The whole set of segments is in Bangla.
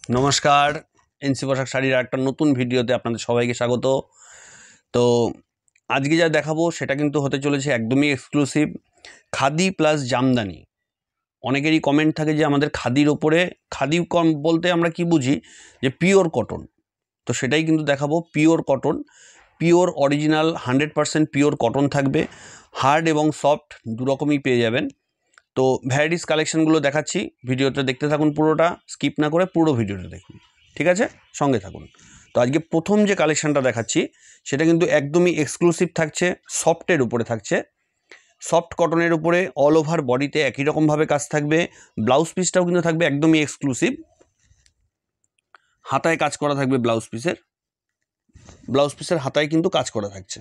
নমস্কার, এনসি পোশাক শাড়ির একটা নতুন ভিডিওতে আপনাদের সবাইকে স্বাগত। তো আজকে যা দেখাবো সেটা কিন্তু হতে চলেছে একদমই এক্সক্লুসিভ খাদি প্লাস জামদানি। অনেকেরই কমেন্ট থাকে যে আমাদের খাদির ওপরে, খাদি কম বলতে আমরা কি বুঝি যে পিওর কটন, তো সেটাই কিন্তু দেখাবো। Pure cotton, pure original 100% pure cotton থাকবে, হার্ড এবং সফট দুরকমই পেয়ে যাবেন। তো ভ্যারাইটিস কালেকশনগুলো দেখাচ্ছি, ভিডিওটা দেখতে থাকুন, পুরোটা স্কিপ না করে পুরো ভিডিওটা দেখুন, ঠিক আছে? সঙ্গে থাকুন। তো আজকে প্রথম যে কালেকশনটা দেখাচ্ছি সেটা কিন্তু একদমই এক্সক্লুসিভ থাকছে, সফটের উপরে থাকছে, সফট কটনের উপরে অল ওভার বডিতে একই রকমভাবে কাজ থাকবে। ব্লাউজ পিসটাও কিন্তু থাকবে একদমই এক্সক্লুসিভ, হাতায় কাজ করা থাকবে ব্লাউজ পিসের হাতায় কিন্তু কাজ করা থাকছে,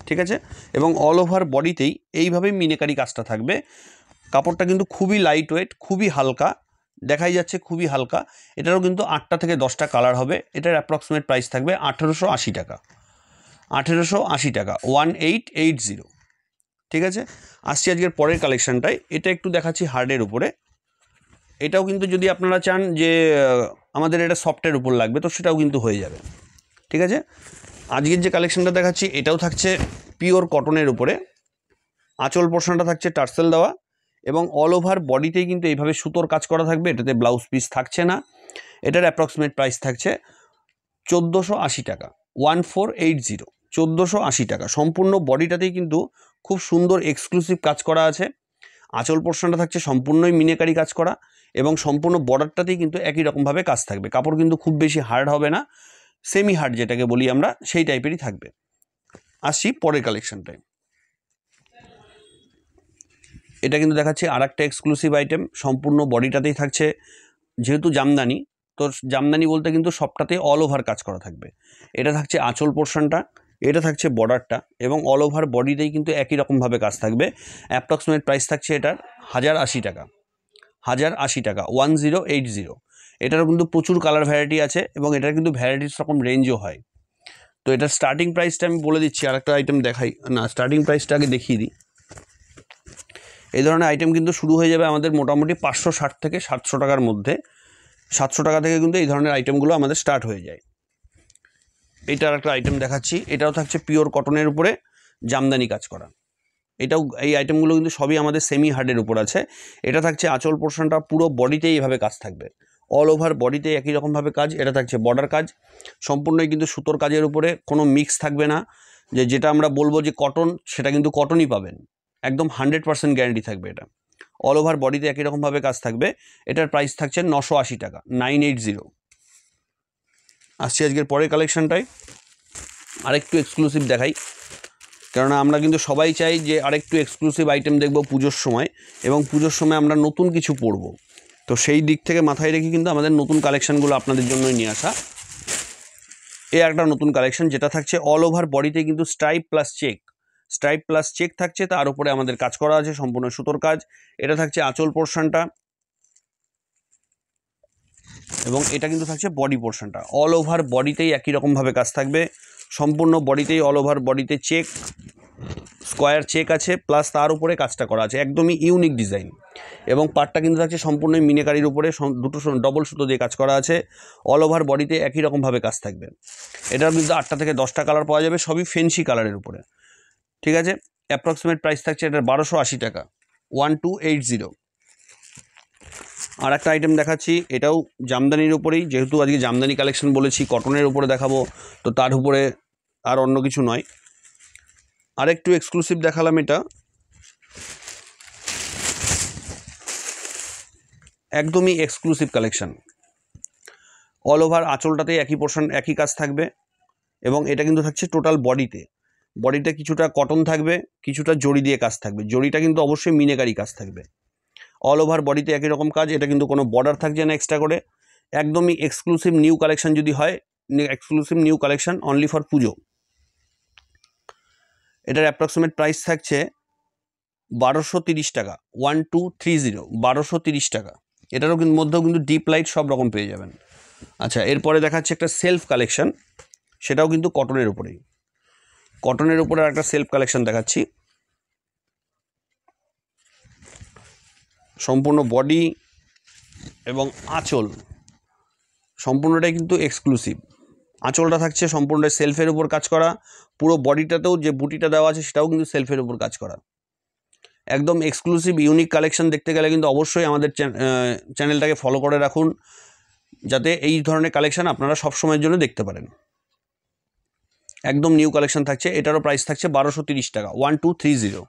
ঠিক আছে? এবং অল ওভার বডিতেই এইভাবেই মিনেকারি কাজটা থাকবে। কাপড়টা কিন্তু খুবই লাইট ওয়েট, খুবই হালকা, দেখাই যাচ্ছে খুবই হালকা। এটারও কিন্তু 8টা থেকে 10টা কালার হবে। এটার অ্যাপ্রক্সিমেট প্রাইস থাকবে 1880 টাকা, 1880 টাকা, 1880, ঠিক আছে? আসছি আজকের পরের কালেকশানটায়। এটা একটু দেখাচ্ছি হার্ডের উপরে। এটাও কিন্তু যদি আপনারা চান যে আমাদের এটা সফটের উপর লাগবে, তো সেটাও কিন্তু হয়ে যাবে, ঠিক আছে? আজকের যে কালেকশানটা দেখাচ্ছি এটাও থাকছে পিওর কটনের উপরে। আঁচল পোর্শনটা থাকছে টার্সেল দেওয়া এবং অল ওভার বডিতেই কিন্তু এইভাবে সুতোর কাজ করা থাকবে। এটাতে ব্লাউজ পিস থাকছে না। এটার অ্যাপ্রক্সিমেট প্রাইস থাকছে 1480 টাকা, 1480, 1480 টাকা। সম্পূর্ণ বডিটাতেই কিন্তু খুব সুন্দর এক্সক্লুসিভ কাজ করা আছে। আঁচল পোর্শনটা থাকছে সম্পূর্ণই মিনেকারি কাজ করা এবং সম্পূর্ণ বর্ডারটাতেই কিন্তু একই রকমভাবে কাজ থাকবে। কাপড় কিন্তু খুব বেশি হার্ড হবে না, সেমি হার্ড যেটাকে বলি আমরা, সেই টাইপেরই থাকবে। আসছি পরের কালেকশনটায়। এটা কিন্তু দেখাচ্ছি আর একটা এক্সক্লুসিভ আইটেম, সম্পূর্ণ বডিটাতেই থাকছে। যেহেতু জামদানি, তো জামদানি বলতে কিন্তু সবটাতেই অল ওভার কাজ করা থাকবে। এটা থাকছে আঁচল পোর্শনটা, এটা থাকছে বর্ডারটা এবং অল ওভার বডিতেই কিন্তু একই রকমভাবে কাজ থাকবে। অ্যাপ্রক্সিমেট প্রাইস থাকছে এটার 1080 টাকা, 1080 টাকা, 1080। এটারও কিন্তু প্রচুর কালার ভ্যারাইটি আছে এবং এটার কিন্তু ভ্যারাইটিস রকম রেঞ্জও হয়। তো এটার স্টার্টিং প্রাইসটা আমি বলে দিচ্ছি, আর একটা আইটেম দেখাই না, স্টার্টিং প্রাইসটা আগে দেখিয়ে দিই। এই ধরনের আইটেম কিন্তু শুরু হয়ে যাবে আমাদের মোটামুটি 560 থেকে 700 টাকার মধ্যে। 700 টাকা থেকে কিন্তু এই ধরনের আইটেমগুলো আমাদের স্টার্ট হয়ে যায়। এইটার একটা আইটেম দেখাচ্ছি, এটাও থাকছে পিওর কটনের উপরে জামদানি কাজ করা। এটাও, এই আইটেমগুলো কিন্তু সবই আমাদের সেমি হার্ডের উপর আছে। এটা থাকছে আঁচল পোর্শনটা, পুরো বডিতেই এইভাবে কাজ থাকবে, অল ওভার বডিতে একই রকমভাবে কাজ। এটা থাকছে বর্ডার কাজ, সম্পূর্ণই কিন্তু সুতোর কাজের উপরে, কোনো মিক্স থাকবে না। যেটা আমরা বলবো যে কটন, সেটা কিন্তু কটনই পাবেন, একদম 100% গ্যারান্টি থাকবে। এটা অল ওভার বডিতে একই রকমভাবে কাজ থাকবে। এটার প্রাইস থাকছে 980 টাকা, 980। আসছি আজকের পরের কালেকশনটায়। আরেকটু এক্সক্লুসিভ দেখাই, কেননা আমরা কিন্তু সবাই চাই যে আরেকটু এক্সক্লুসিভ আইটেম দেখব পুজোর সময়, এবং পুজোর সময় আমরা নতুন কিছু পরবো। তো সেই দিক থেকে মাথায় রেখে কিন্তু আমাদের নতুন কালেকশানগুলো আপনাদের জন্যই নিয়ে আসা। এই একটা নতুন কালেকশন, যেটা থাকছে অল ওভার বডিতে কিন্তু স্ট্রাইপ প্লাস চেক থাকছে, তার উপরে আমাদের কাজ করা আছে সম্পূর্ণ সুতোর কাজ। এটা থাকছে আঁচল পোর্শনটা এবং এটা কিন্তু থাকছে বডি পোর্শনটা। অল ওভার বডিতেই একই রকমভাবে কাজ থাকবে, সম্পূর্ণ বডিতেই অল ওভার বডিতে চেক, স্কোয়ার চেক আছে, প্লাস তার উপরে কাজটা করা আছে, একদমই ইউনিক ডিজাইন। এবং পাটটা কিন্তু থাকছে সম্পূর্ণই মিনেকারির উপরে, দুটো ডবল সুতো দিয়ে কাজ করা আছে। অল ওভার বডিতে একই রকমভাবে কাজ থাকবে। এটার কিন্তু 8টা থেকে 10টা কালার পাওয়া যাবে, সবই ফেন্সি কালারের উপরে, ঠিক আছে? অ্যাপ্রক্সিমেট প্রাইস থাকছে এটার 1280 টাকা, 1280। আর একটা আইটেম দেখাচ্ছি, এটাও জামদানির উপরেই, যেহেতু আজকে জামদানি কালেকশন বলেছি, কটনের উপরে দেখাবো, তো তার উপরে আর অন্য কিছু নয়। আরেকটু এক্সক্লুসিভ দেখালাম, এটা একদমই এক্সক্লুসিভ কালেকশন। অল ওভার আঁচলটাতে একই পোর্শন, একই কাজ থাকবে এবং এটা কিন্তু থাকছে টোটাল বডিতে কিছুটা কটন থাকবে, কিছুটা জড়ি দিয়ে কাজ থাকবে। জড়িটা কিন্তু অবশ্যই মিনেকারি কাজ থাকবে। অল ওভার বডিতে একই রকম কাজ। এটা কিন্তু কোনো বর্ডার থাকছে না এক্সট্রা করে, একদমই এক্সক্লুসিভ নিউ কালেকশন যদি হয়, exclusive new collection only for পুজো। এটার অ্যাপ্রক্সিমেট প্রাইস থাকছে 1230 টাকা, 1230, 1230 টাকা। এটারও কিন্তু মধ্যেও কিন্তু ডিপ লাইট সব রকম পেয়ে যাবেন। আচ্ছা, এরপরে দেখাচ্ছে একটা সেলফ কালেকশন, সেটাও কিন্তু কটনের উপরেই। কটনের উপরে একটা সেলফ কালেকশন দেখাচ্ছি, সম্পূর্ণ বডি এবং আঁচল সম্পূর্ণটাই কিন্তু এক্সক্লুসিভ। আঁচলটা থাকছে সম্পূর্ণটাই সেলফের উপর কাজ করা, পুরো বডিটাতেও যে বুটিটা দেওয়া আছে সেটাও কিন্তু সেলফের উপর কাজ করা। একদম এক্সক্লুসিভ ইউনিক কালেকশন দেখতে গেলে কিন্তু অবশ্যই আমাদের চ্যানেলটাকে ফলো করে রাখুন, যাতে এই ধরনের কালেকশন আপনারা সব সময়ের জন্য দেখতে পারেন। একদম নিউ কালেকশন থাকছে, এটারও প্রাইস থাকছে 1230 টাকা, 1230।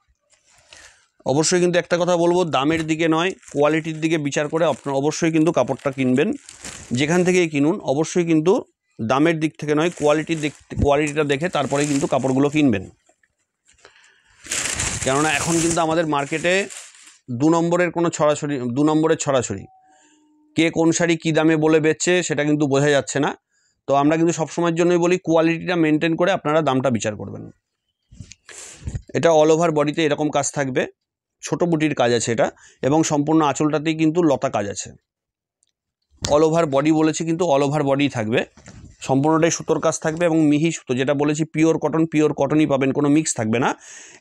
অবশ্যই কিন্তু একটা কথা বলবো, দামের দিকে নয় কোয়ালিটির দিকে বিচার করে আপনারা অবশ্যই কিন্তু কাপড়টা কিনবেন। যেখান থেকেই কিনুন অবশ্যই কিন্তু দামের দিক থেকে নয় কোয়ালিটিটা দেখে তারপরে কিন্তু কাপড়গুলো কিনবেন। কেননা এখন কিন্তু আমাদের মার্কেটে 2 নম্বরের ছড়াছড়ি, কে কোন শাড়ি কী দামে বলে বেচছে সেটা কিন্তু বোঝা যাচ্ছে না। তো আমরা কিন্তু সবসময়ের জন্যই বলি কোয়ালিটিটা মেনটেন করে আপনারা দামটা বিচার করবেন। এটা অল ওভার বডিতে এরকম কাজ থাকবে, ছোট বুটির কাজ আছে এটা, এবং সম্পূর্ণ আঁচলটাতেই কিন্তু লতা কাজ আছে। অল ওভার বডি বলেছি কিন্তু অল ওভার বডি থাকবে, সম্পূর্ণটাই সুতোর কাজ থাকবে এবং মিহি সুতো, যেটা বলেছি পিওর কটনই পাবেন, কোনো মিক্স থাকবে না।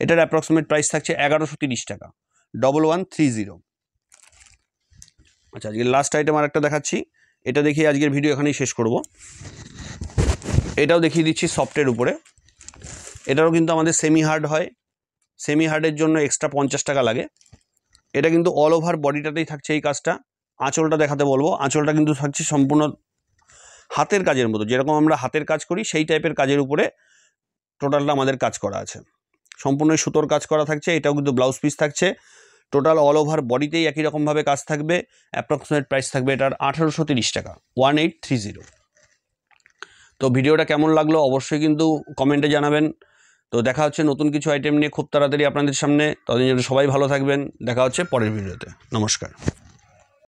এটার অ্যাপ্রক্সিমেট প্রাইস থাকছে 1130 টাকা, 1130। আচ্ছা, আজকের লাস্ট আইটেম আর একটা দেখাচ্ছি, এটা দেখিয়ে আজকের ভিডিও এখানেই শেষ করব। এটাও দেখিয়ে দিচ্ছি সফটের উপরে। এটারও কিন্তু আমাদের সেমি হার্ড হয়, সেমি হার্ডের জন্য এক্সট্রা 50 টাকা লাগে। এটা কিন্তু অল ওভার বডিটাতেই থাকছে এই কাজটা। আঁচলটা দেখাতে বলবো, আঁচলটা কিন্তু থাকছে সম্পূর্ণ হাতের কাজের মতো, যেরকম আমরা হাতের কাজ করি সেই টাইপের কাজের উপরে টোটালটা আমাদের কাজ করা আছে, সম্পূর্ণ সুতোর কাজ করা থাকছে। এটাও কিন্তু ব্লাউজ পিস থাকছে, টোটাল অল ওভার বডিতেই একই রকমভাবে কাজ থাকবে। অ্যাপ্রক্সিমেট প্রাইস থাকবে এটার 1830 টাকা, 1830। তো ভিডিওটা কেমন লাগলো অবশ্যই কিন্তু কমেন্টে জানাবেন। তো দেখা হচ্ছে নতুন কিছু আইটেম নিয়ে খুব তাড়াতাড়ি আপনাদের সামনে, ততদিন জন্য সবাই ভালো থাকবেন। দেখা হচ্ছে পরের ভিডিওতে। নমস্কার।